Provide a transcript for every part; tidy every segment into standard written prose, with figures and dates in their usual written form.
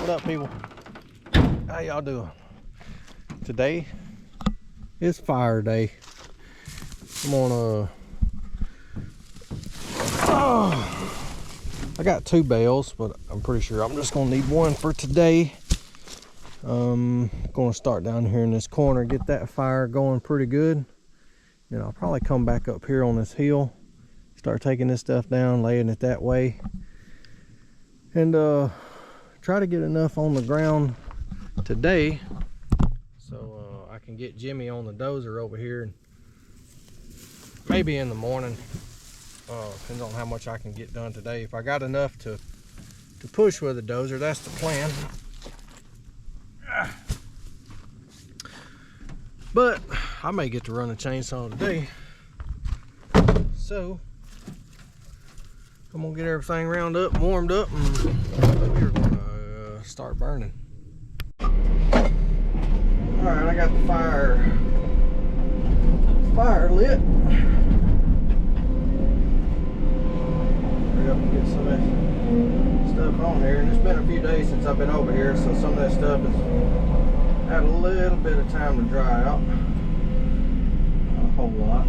What up, people? How y'all doing? Today is fire day. I'm gonna I got 2 bales, but I'm pretty sure I'm just gonna need 1 for today. Gonna start down here in this corner, get that fire going pretty good. Then I'll probably come back up here on this hill, start taking this stuff down, laying it that way, and try to get enough on the ground today so I can get Jimmy on the dozer over here, and maybe in the morning. Depends on how much I can get done today. If I got enough to push with the dozer, that's the plan. But I may get to run a chainsaw today, so I'm gonna get everything round up, warmed up, and we're gonna start burning. All right, I got the fire lit. Hurry up and get some of that stuff on here. And it's been a few days since I've been over here, so some of that stuff has had a little bit of time to dry out. Not a whole lot.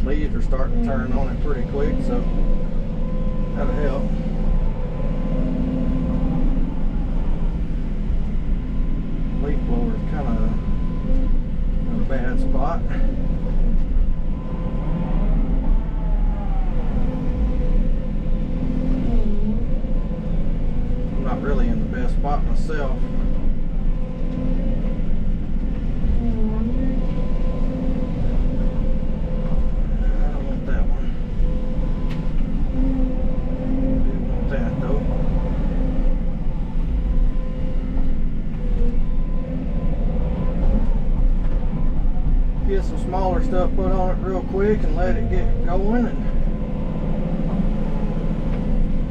Leaves are starting to turn on it pretty quick, so that'll help. Leaf blower is kind of in a bad spot. I'm not really in the best spot myself. Get some smaller stuff put on it real quick and let it get going, and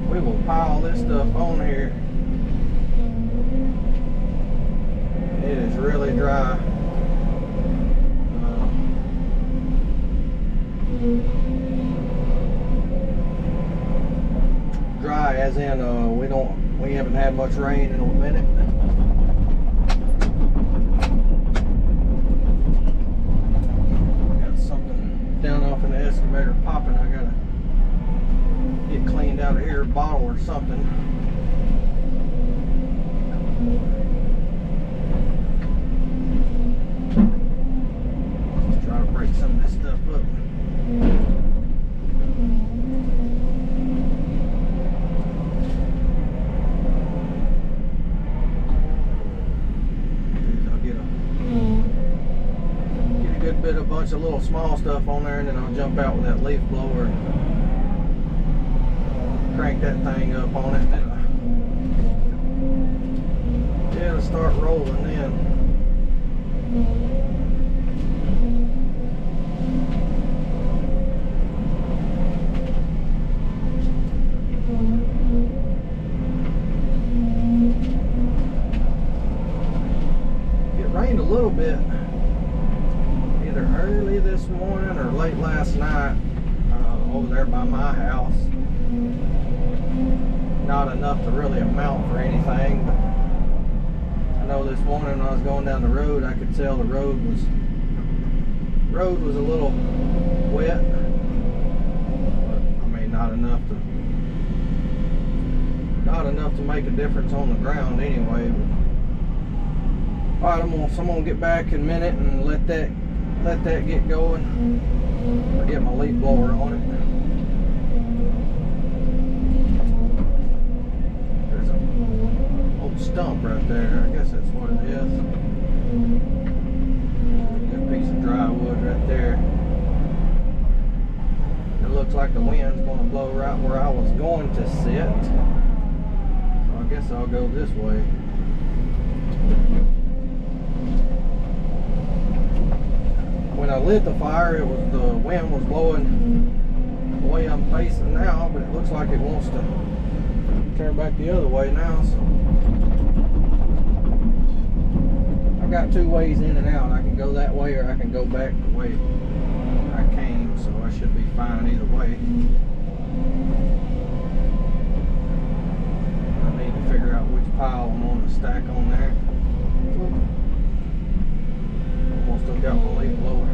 we will pile this stuff on here. It is really dry. Dry as in we haven't had much rain in a minute. Down off in the excavator popping. I gotta get cleaned out of here, a bottle or something. Just try to break some of this stuff up. Bit a bunch of little small stuff on there, and then I'll jump out with that leaf blower and crank that thing up on it, and it'll start rolling then. It rained a little bit either early this morning or late last night over there by my house. Not enough to really amount for anything, but I know this morning when I was going down the road, I could tell the road was a little wet, but I mean not enough to make a difference on the ground anyway. But, all right, I'm gonna get back in a minute and let that get going. I'll get my leaf blower on it. There's an old stump right there. I guess that's what it is. A good piece of dry wood right there. It looks like the wind's going to blow right where I was going to sit. So I guess I'll go this way. When I lit the fire, the wind was blowing the way I'm facing now, but it looks like it wants to turn back the other way now. So I've got 2 ways in and out. I can go that way, or I can go back the way I came, so I should be fine either way. a stack on there. Almost still got my leaf blower.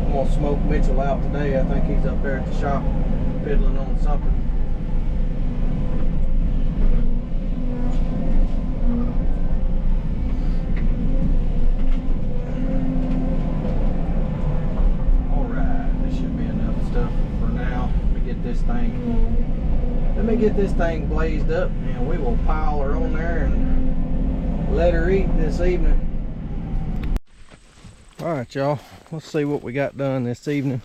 I'm gonna smoke Mitchell out today. I think he's up there at the shop fiddling on something. Let me get this thing blazed up and we will pile her on there and let her eat this evening. Alright y'all, let's see what we got done this evening.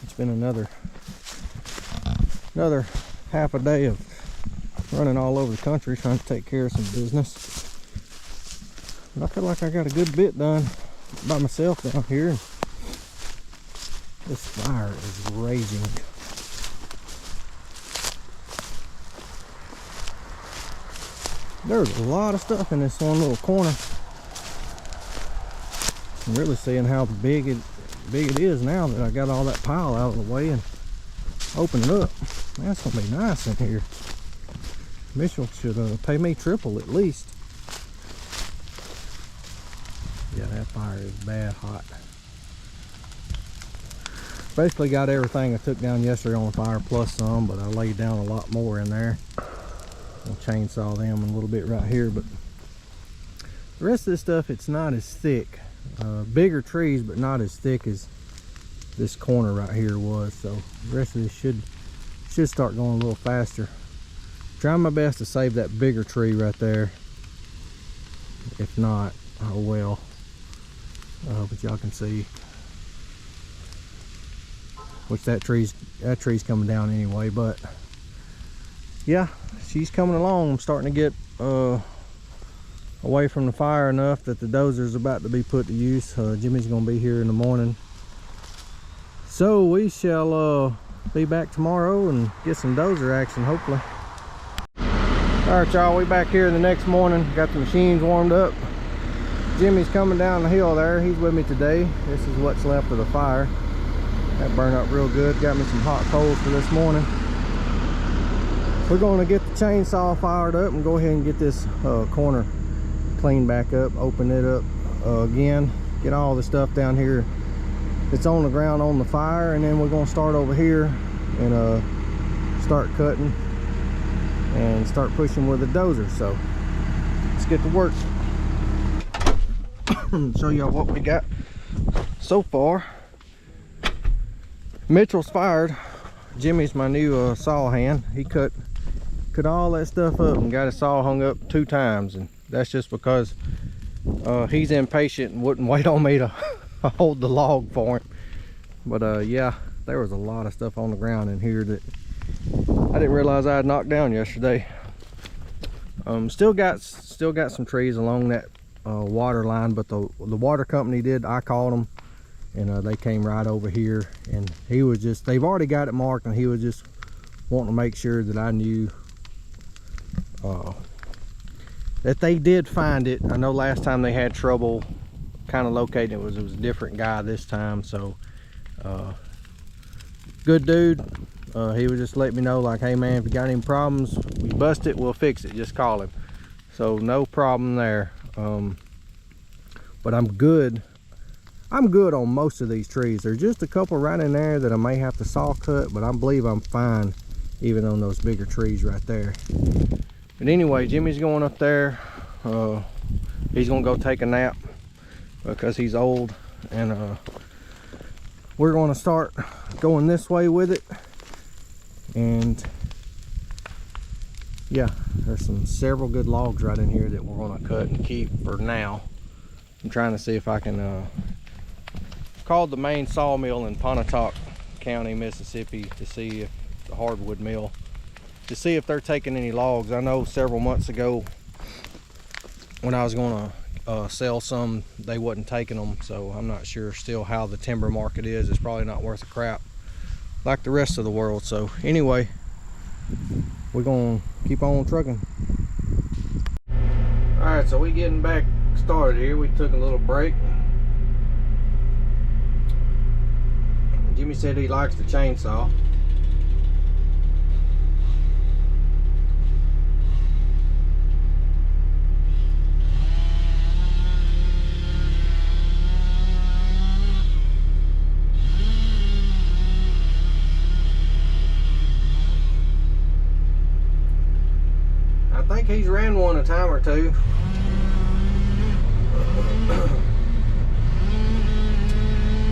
It's been another half a day of running all over the country trying to take care of some business. But I feel like I got a good bit done by myself down here. This fire is raging. There's a lot of stuff in this one little corner. I'm really seeing how big it is now that I got all that pile out of the way and open it up. Man, it's gonna be nice in here. Mitchell should pay me triple at least. Yeah, that fire is bad hot. Basically got everything I took down yesterday on fire plus some, but I laid down a lot more in there. I'll chainsaw them a little bit right here, but the rest of this stuff, it's not as thick. Bigger trees, but not as thick as this corner right here was. So the rest of this should start going a little faster. Trying my best to save that bigger tree right there. If not, oh well. But y'all can see, which that tree's coming down anyway. But yeah, she's coming along. I'm starting to get away from the fire enough that the dozer's about to be put to use. Jimmy's gonna be here in the morning, so we shall be back tomorrow and get some dozer action, hopefully. All right y'all, we back here the next morning, got the machines warmed up. Jimmy's coming down the hill there. He's with me today. This is what's left of the fire. That burned up real good. Got me some hot coals for this morning. We're going to get the chainsaw fired up and go ahead and get this corner cleaned back up, open it up again, get all the stuff down here that's on the ground on the fire, and then we're going to start over here and start cutting and start pushing with the dozer. So let's get to work. Show y'all what we got so far. Mitchell's fired. Jimmy's my new saw hand. He cut all that stuff up and got his saw hung up 2 times, and that's just because he's impatient and wouldn't wait on me to hold the log for him. But yeah, there was a lot of stuff on the ground in here that I didn't realize I had knocked down yesterday. Still got some trees along that water line, but the water company did, I called them and they came right over here, and he was just, they've already got it marked, and he was just wanting to make sure that I knew that they did find it. I know last time they had trouble kind of locating it. Was a different guy this time. So good dude. He would just let me know, like, hey man, if you got any problems, we bust it, we'll fix it, just call him. So no problem there. But I'm good on most of these trees. There's just a couple right in there that I may have to saw cut, but I believe I'm fine even on those bigger trees right there. But anyway, Jimmy's going up there. He's gonna go take a nap because he's old, and we're gonna start going this way with it. And yeah, there's several good logs right in here that we're gonna cut and keep for now. I'm trying to see if I can call the main sawmill in Pontotoc County, Mississippi, to see if the hardwood mill, to see if they're taking any logs. I know several months ago when I was going to sell some, they wasn't taking them, so I'm not sure still how the timber market is. It's probably not worth a crap like the rest of the world. So anyway, we're gonna keep on trucking. All right, so we getting back started here. We took a little break. Jimmy said he likes the chainsaw. think he's ran one a time or two.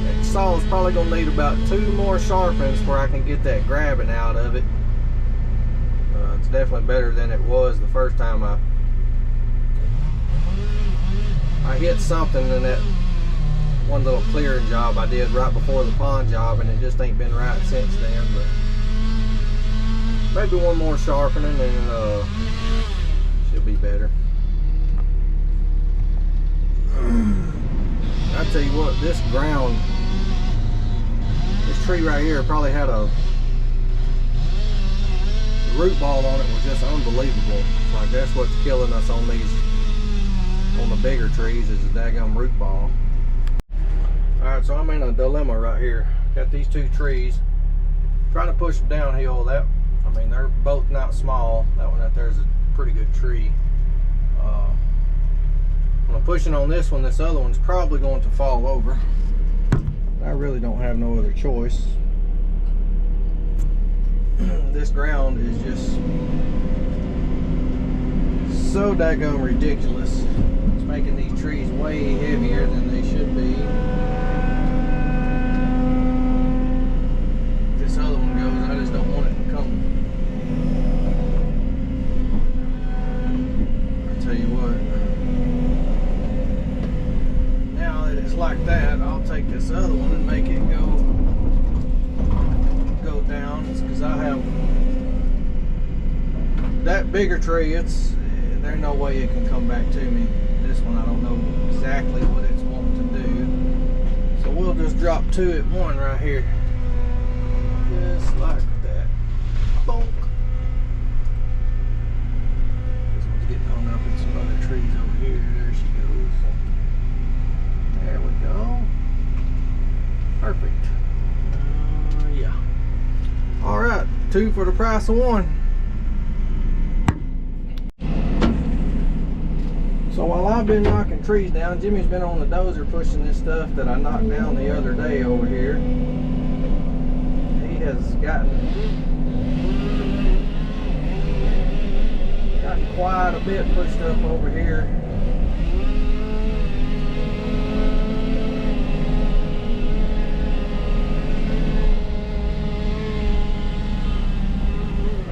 That saw is probably gonna need about 2 more sharpens before I can get that grabbing out of it. It's definitely better than it was the first time I hit something in that one little clearing job I did right before the pond job, and it just ain't been right since then. But maybe one more sharpening and should be better. I tell you what, this ground, this tree right here probably had the root ball on it was just unbelievable. Like that's what's killing us on these, on the bigger trees, is the daggum root ball. Alright, so I'm in a dilemma right here. Got these 2 trees, trying to push them downhill. I mean, they're both not small. That one right there is a pretty good tree. When I'm pushing on this one, this other one's probably going to fall over. I really don't have no other choice. This ground is just so daggum ridiculous. It's making these trees way heavier than they should be. This other one goes, I just don't want it to come. I'll tell you what. Now that it's like that, I'll take this other one and make it go down. It's because I have that bigger tree. There's no way it can come back to me. This one, I don't know exactly what it's wanting to do. So we'll just drop 2 at one right here. Just like that. Bonk. This one's getting hung up in some other trees over here. There she goes. There we go. Perfect. Yeah. Alright, 2 for the price of 1. So while I've been knocking trees down, Jimmy's been on the dozer pushing this stuff that I knocked down the other day over here. He has gotten quite a bit pushed up over here.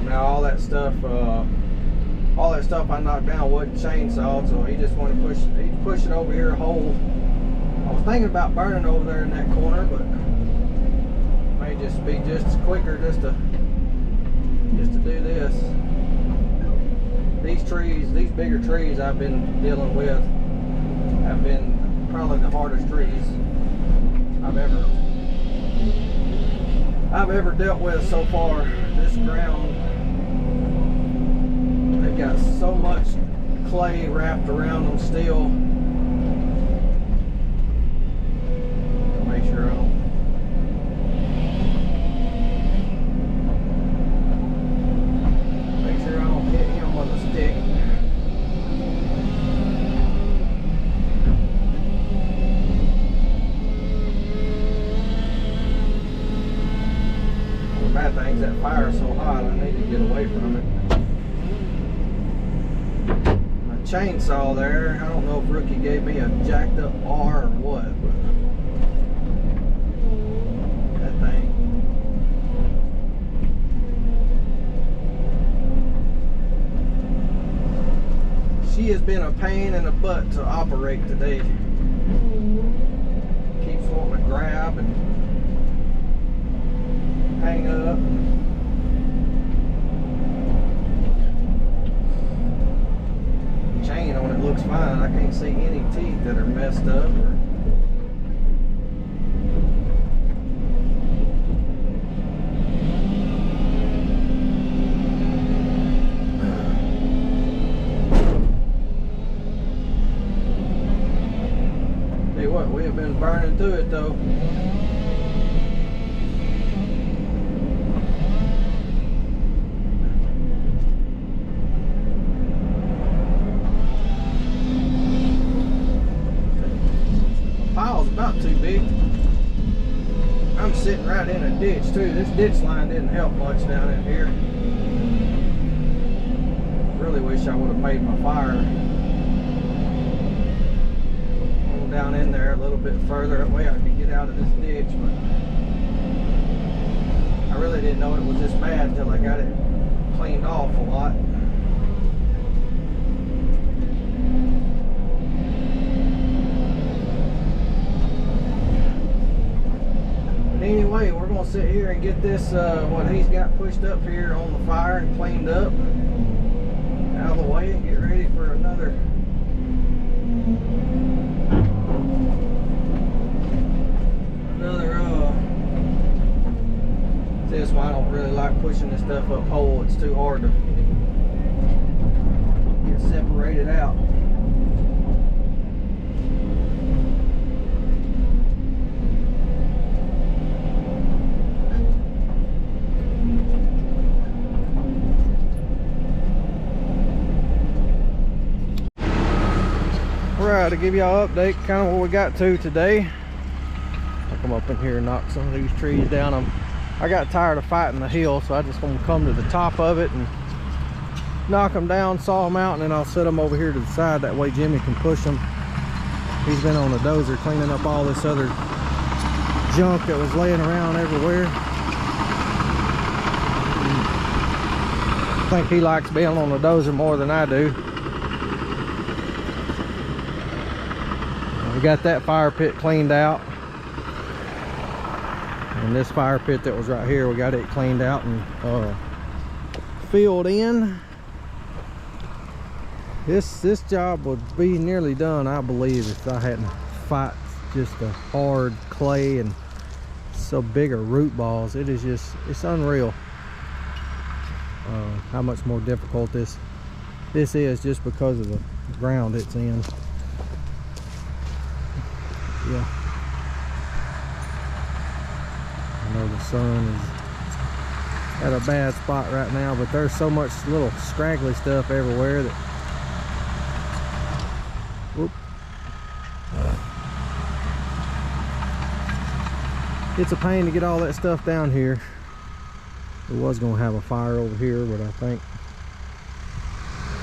Now all that stuff I knocked down wasn't chainsawed, so he just wanted to push it. He's pushing over here a hole. I was thinking about burning over there in that corner, but it may just be just quicker just to do this. These trees, these bigger trees I've been dealing with have been probably the hardest trees I've ever dealt with so far. This ground, they've got so much clay wrapped around them still. Make sure I don't hit him with a stick. The bad thing is that fire is so hot, I need to get away from it. My chainsaw there, I don't know if Rookie gave me a jacked up R or what, but that thing. She has been a pain in the butt to operate today. Keeps wanting to grab and hang up. The chain on it looks fine. I can't see any teeth that are messed up. Tell you what, we have been burning through it though. About too big. I'm sitting right in a ditch too. This ditch line didn't help much down in here. really wish I would have made my fire down in there a little bit further. That way I could get out of this ditch, but I really didn't know it was this bad until I got it cleaned off a lot. But anyway, we're gonna sit here and get this what he's got pushed up here on the fire and cleaned up out of the way and get ready for another this one. I don't really like pushing this stuff up whole. It's too hard to get separated out. Alright, to give y'all an update, kind of what we got to today. I'll come up in here and knock some of these trees down. I got tired of fighting the hill, so I just gonna come to the top of it and knock them down, saw them out, and then I'll set them over here to the side. That way Jimmy can push them. He's been on the dozer cleaning up all this other junk that was laying around everywhere. I think he likes being on the dozer more than I do. We got that fire pit cleaned out. And this fire pit that was right here, we got it cleaned out and filled in. This job would be nearly done, I believe, if I hadn't fought just a hard clay and so big of root balls. It is just, it's unreal how much more difficult this is just because of the ground it's in. Yeah. I know the sun is at a bad spot right now, but there's so much little scraggly stuff everywhere that whoop. It's a pain to get all that stuff down here. We was gonna have a fire over here, but I think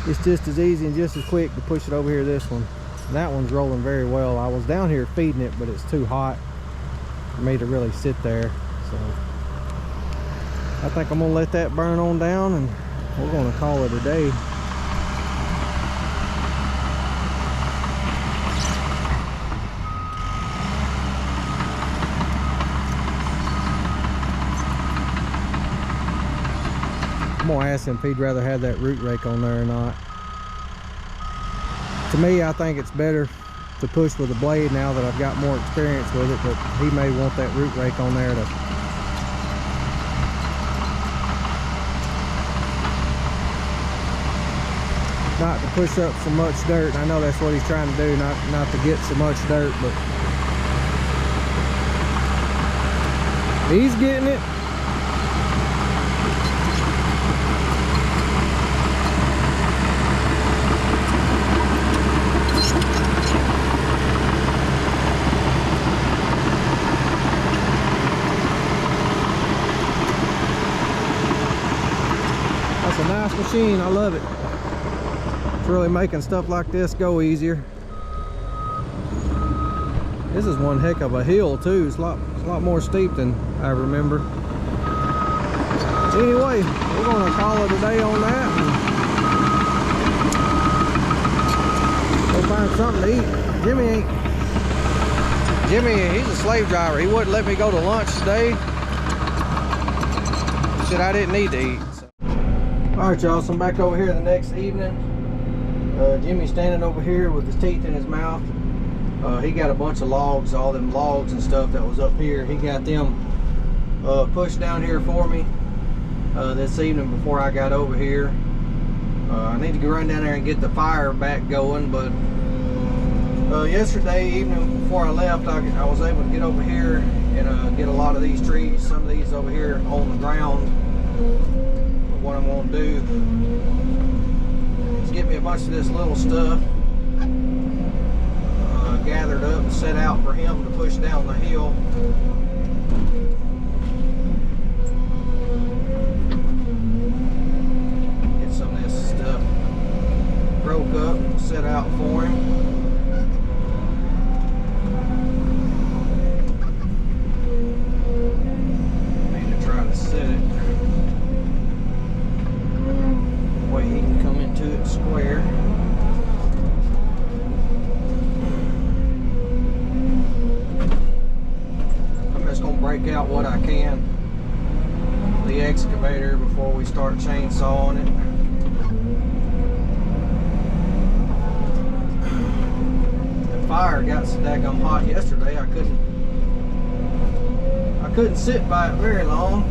it's just as easy and just as quick to push it over here. This one, that one's rolling very well. I was down here feeding it, but it's too hot for me to really sit there. So I think I'm gonna let that burn on down and we're gonna call it a day. I'm gonna ask him if he'd rather have that root rake on there or not. To me, I think it's better to push with a blade now that I've got more experience with it, but he may want that root rake on there to not to push up so much dirt. I know that's what he's trying to do, not to get so much dirt, but he's getting it. That's a nice machine. I love it. It's really making stuff like this go easier. This is one heck of a hill too. It's a lot more steep than I remember. Anyway, we're gonna call it a day on that and go find something to eat. Jimmy, he's a slave driver. He wouldn't let me go to lunch today. He said I didn't need to eat. So. All right, y'all, so I'm back over here the next evening. Jimmy's standing over here with his teeth in his mouth. He got a bunch of logs, all them logs and stuff that was up here. He got them pushed down here for me this evening before I got over here. I need to go run down there and get the fire back going, but yesterday evening before I left, I was able to get over here and get a lot of these trees, some of these over here on the ground. But what I'm going to do is get me a bunch of this little stuff gathered up and set out for him to push down the hill. Get some of this stuff I can the excavator before we start chainsawing it. The fire got so daggum hot yesterday I couldn't sit by it very long.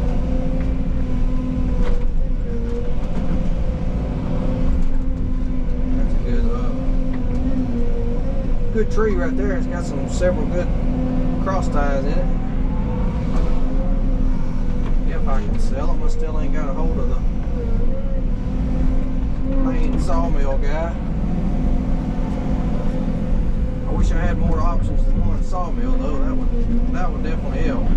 That's a good tree right there. It's got several good cross ties in it. If I can sell them, I still ain't got a hold of the main sawmill guy. I wish I had more options than one sawmill though. That would definitely help.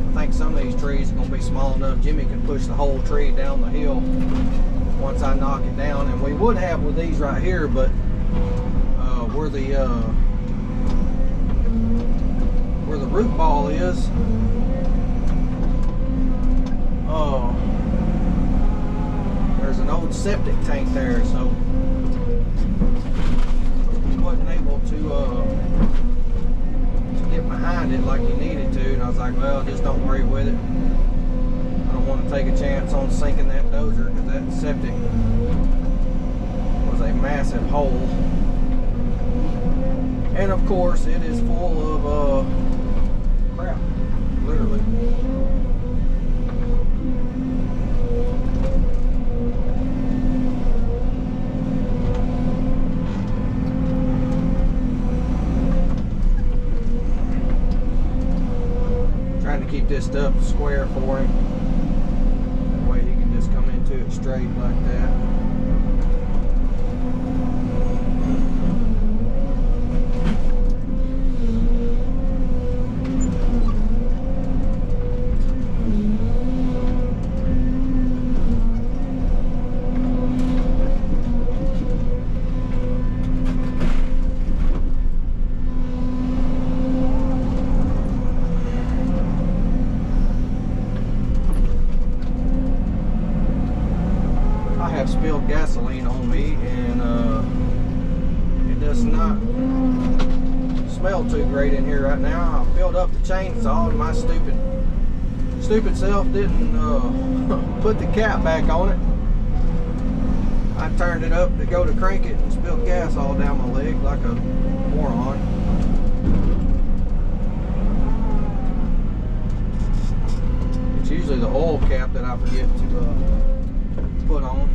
I think some of these trees are going to be small enough Jimmy can push the whole tree down the hill once I knock it down, and we would have with these right here, but where the root ball is, there's an old septic tank there, so he wasn't able to get behind it like he needed to, and I was like, well, just don't worry with it. I don't want to take a chance on sinking that dozer, because that septic was a massive hole. And of course it is full of crap, literally. Trying to keep this stuff square for him. That way he can just come into it straight like that. Spilled gasoline on me, and it does not smell too great in here right now. I filled up the chainsaw, and my stupid self didn't put the cap back on it. I turned it up to go to crank it and spilled gas all down my leg like a moron. It's usually the oil cap that I forget to put on.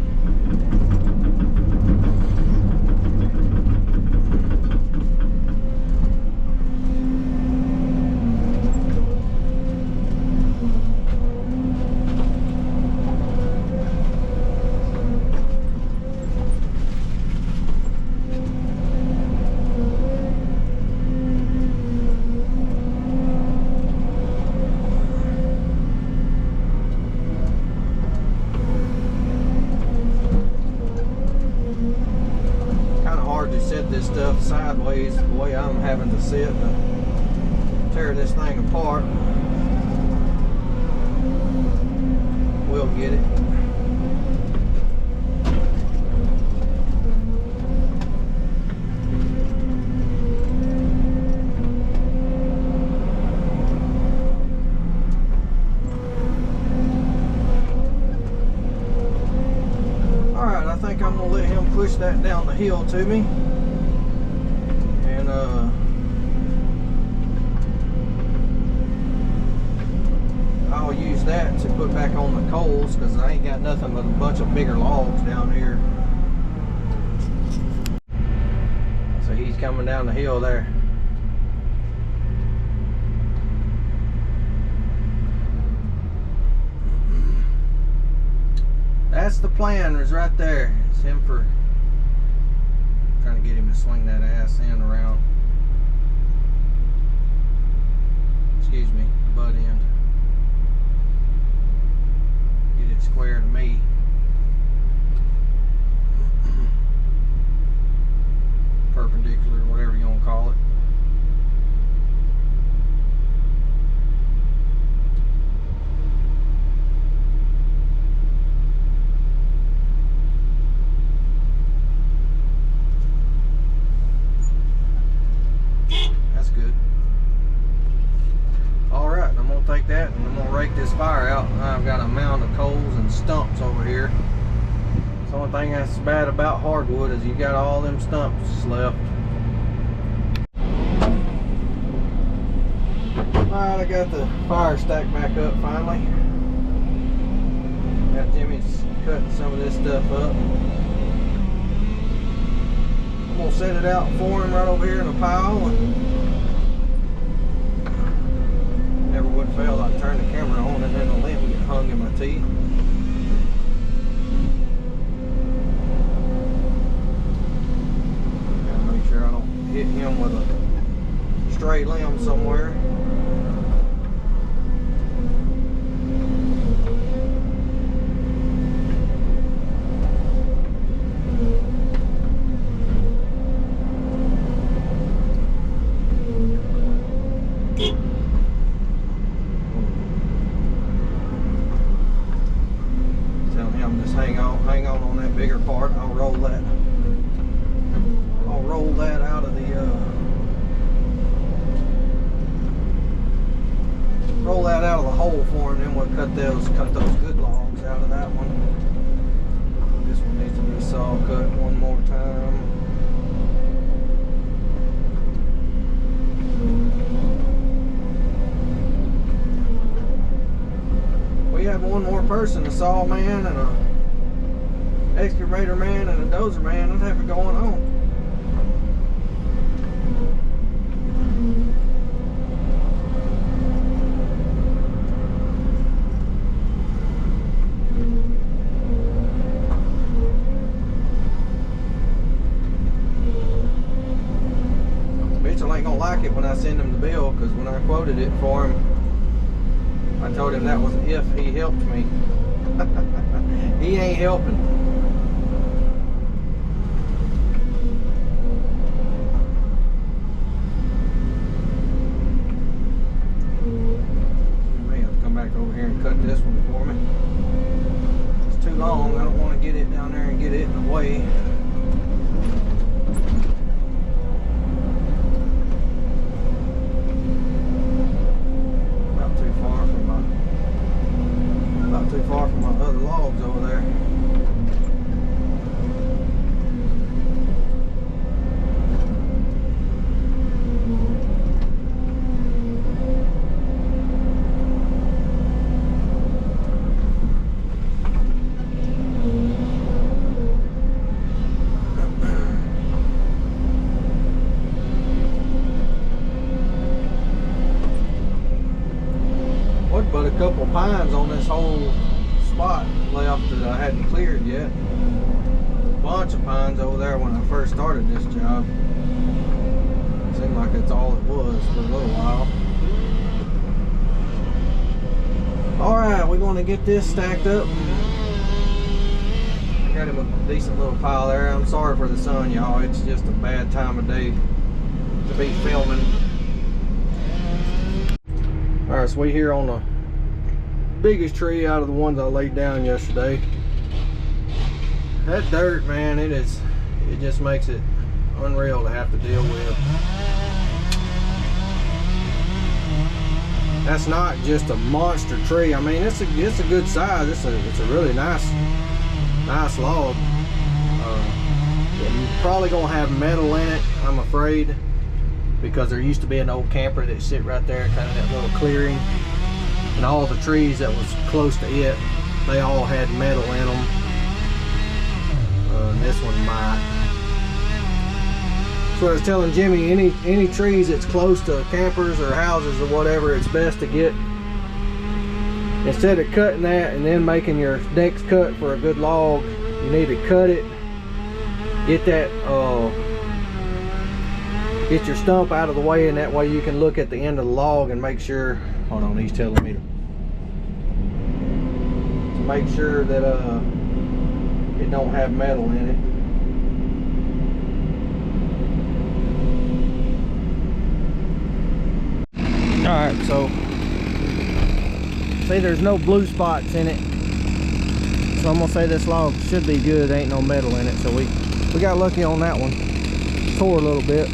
This stuff sideways the way I'm having to sit to tear this thing apart. We'll get it. Alright, I think I'm going to let him push that down the hill to me. I'll use that to put back on the coals, because I ain't got nothing but a bunch of bigger logs down here. So he's coming down the hill there. That's the plan, is right there. It's him for trying to get him to swing that ass end around. Excuse me, the butt end. Get it square to me. Perpendicular, whatever you want to call it. this fire out. I've got a mound of coals and stumps over here. The only thing that's bad about hardwood is you got all them stumps left. Alright, I got the fire stacked back up finally. Got Jimmy's cutting some of this stuff up. I'm gonna set it out for him right over here in a pile. And never would fail, I'd turn the camera on and then the lamp would get hung in my teeth. Gotta make sure I don't hit him with a stray limb somewhere. Out of the hole for him, then we'll cut those good logs out of that one. This one needs to be saw cut one more time. We have one more person, a saw man and a excavator man and a dozer man. Let's have it going on. Like it when I send him the bill, because when I quoted it for him, I told him that was if he helped me. He ain't helping. You may have to come back over here and cut this one for me. It's too long. I don't want to get it down there and get it in the way. Too far from my other logs over there. What but a couple pines on this whole spot left that I hadn't cleared yet. A bunch of pines over there when I first started this job. It seemed like that's all it was for a little while. Alright, we're going to get this stacked up. I got him a decent little pile there. I'm sorry for the sun, y'all. It's just a bad time of day to be filming. Alright, so we here on the biggest tree out of the ones I laid down yesterday. That dirt, man, it just makes it unreal to have to deal with. That's not just a monster tree. I mean, it's a good size. It's a really nice log. Probably gonna have metal in it, I'm afraid, because there used to be an old camper that sit right there, kind of that little clearing. And all the trees that was close to it, they all had metal in them. And this one might. So I was telling Jimmy, any trees that's close to campers or houses or whatever, it's best to get, instead of cutting that and then making your next cut for a good log, you need to cut it, get that, get your stump out of the way, and that way you can look at the end of the log and make sure, hold on, he's telling me to make sure that it don't have metal in it. Alright, so see, there's no blue spots in it, so I'm gonna say this log should be good. Ain't no metal in it, so we got lucky on that one. Tore a little bit.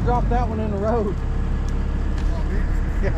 dropped that one in the road. Yeah.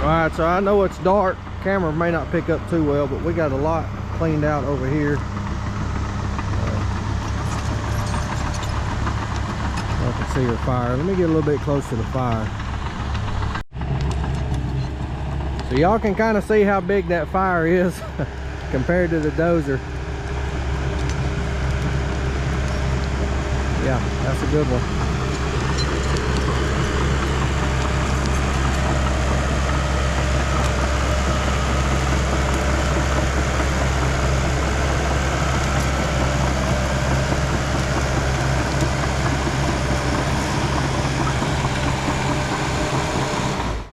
Alright, so I know it's dark. Camera may not pick up too well, but we got a lot cleaned out over here. I can see her fire. Let me get a little bit close to the fire. So y'all can kind of see how big that fire is compared to the Dozer. Yeah, that's a good one.